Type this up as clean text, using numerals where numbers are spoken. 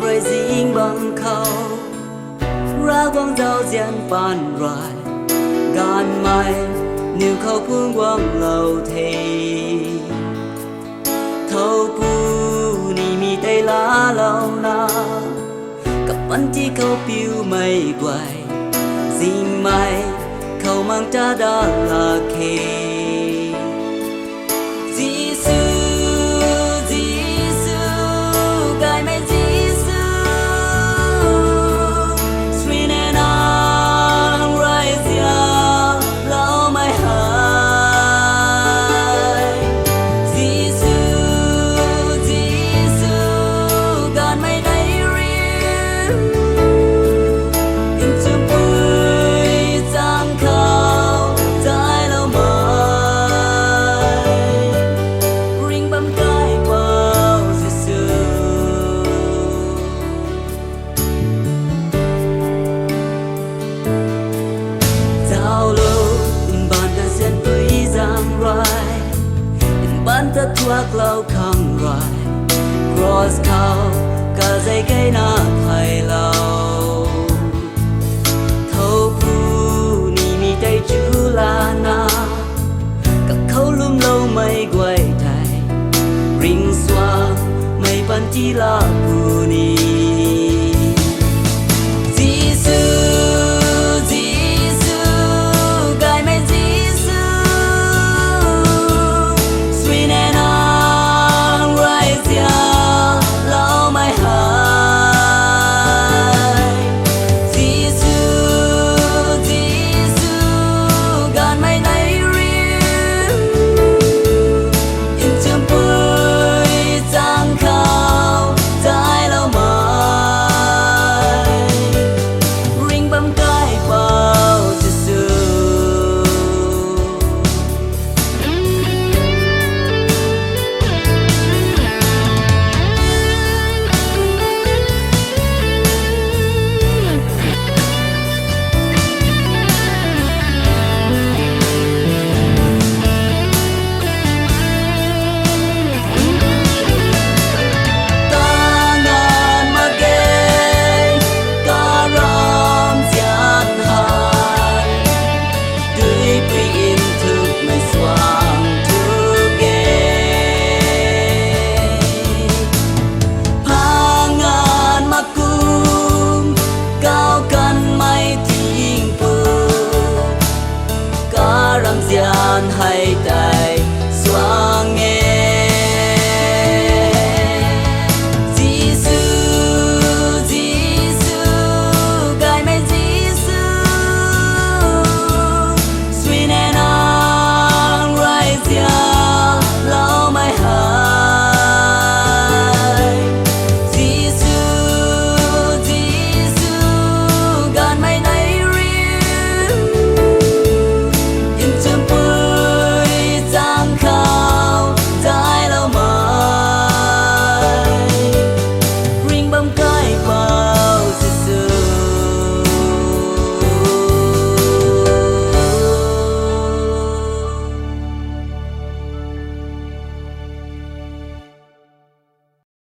瑞星bằng khâu ra quang giao diện ban rải gan mai nếu khâu phương quang lâu thì thâu pu ni mi tay lá lâu na cặp bánh chỉ khâu piu mây quay dinh mai khâu mang cha đã là kề ta thuốc lâu không rồi cross cao cả dây cây na thay lâu thâu phu ni mi tay chú la na các khâu lum lâu mây quay thay ring xoa mây ban chỉ là phu ni